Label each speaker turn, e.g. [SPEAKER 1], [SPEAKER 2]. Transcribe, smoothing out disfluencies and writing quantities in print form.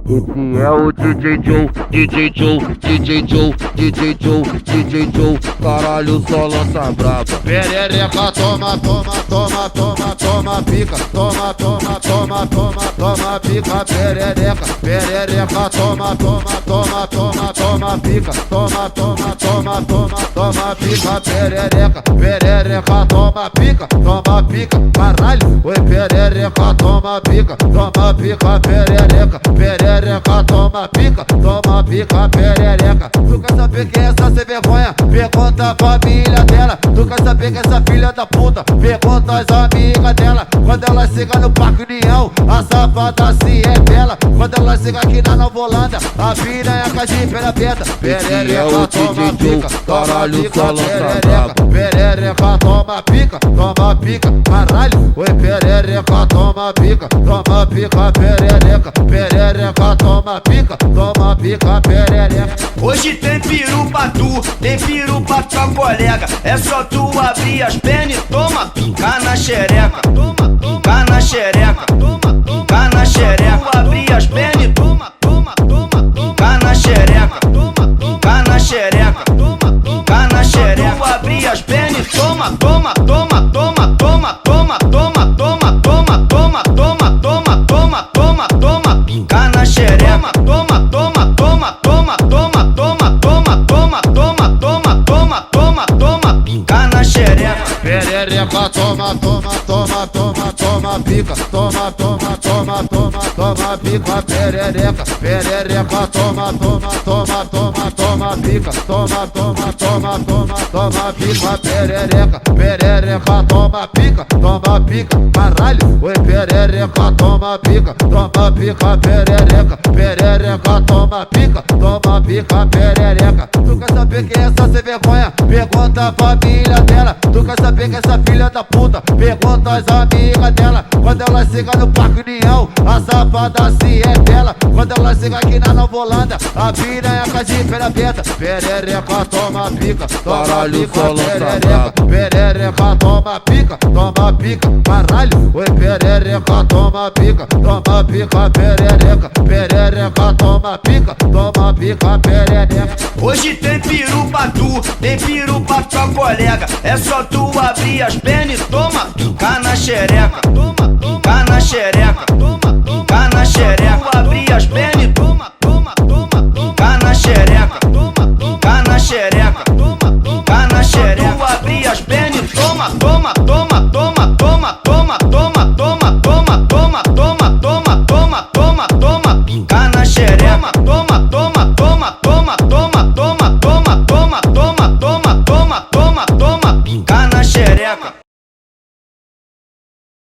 [SPEAKER 1] Esse é o DJ Joe, DJ Joe, DJ Joe, DJ Joe, DJ Joe. Caralho, só lança braba.
[SPEAKER 2] Perereca, toma, toma, toma, toma, toma, pica. Toma, toma, toma, toma, toma, pica. Perereca, perereca, toma, toma, toma, toma, toma, pica. Toma, toma, toma, toma, toma, pica. Perereca, perereca, toma, pica. Toma, pica, caralho. Oi, perereca, toma, pica. Toma, pica, perereca. Perereca, toma, pica. Toma, pica, perereca. Tu quer saber quem é essa sem vergonha? Pergunta a família dela. Tu quer saber que essa filha da puta? Pergunta as amigas dela. Quando ela chega no Parque União, a safada se revela. Quando ela chega aqui na Nova Holanda, a piranha com a jipeira aberta. Perereca, toma pica,
[SPEAKER 1] caralho,
[SPEAKER 2] pica,
[SPEAKER 1] só lança
[SPEAKER 2] perereca.
[SPEAKER 1] braba.
[SPEAKER 2] Perereca, toma pica, caralho. Oi, perereca, toma pica, perereca. Perereca, toma pica, perereca.
[SPEAKER 3] Hoje tem peru pra tu, tem peru pra tua colega. É só tu abrir as pernas e toma pica na xereca. Pica na xereca, pica na xereca. Tu abrir as pernas e toma pica na xereca. Pica na xereca, pica na xereca. Tu abrir as pernas e toma pica na xereca. Pica na xereca.
[SPEAKER 2] Perereca, toma pica. Toma pica, perereca. Perereca, toma pica. Toma pica, perereca. Perereca, toma pica, caralho. Oi, perereca, toma pica, perereca. Perereca, toma pica, perereca. Tu quer saber quem é essa sem vergonha? Pergunta a família dela. Tu quer saber que essa filha da puta? Pergunta as amigas dela. Quando ela chega no Parque União, a safada se revela. Quando ela chega aqui na Nova Holanda, a piranha com a jipeira aberta. Perereca, toma pica,
[SPEAKER 1] Caralho, só lança
[SPEAKER 2] perereca.
[SPEAKER 1] braba.
[SPEAKER 2] Perereca, toma pica, caralho. Oi, perereca, toma pica, perereca. Perereca, toma pica, perereca.
[SPEAKER 3] Hoje tem peru pra tu, tem peru pra tua colega. É só tu abrir as pernas e toma pica na xereca. Pica na xereca, pica na xereca. Tu abrir as pernas e toma pica na xereca. Pica na xereca, pica na xereca. Tu abrir as pernas e toma pica na xereca. Pica na xereca.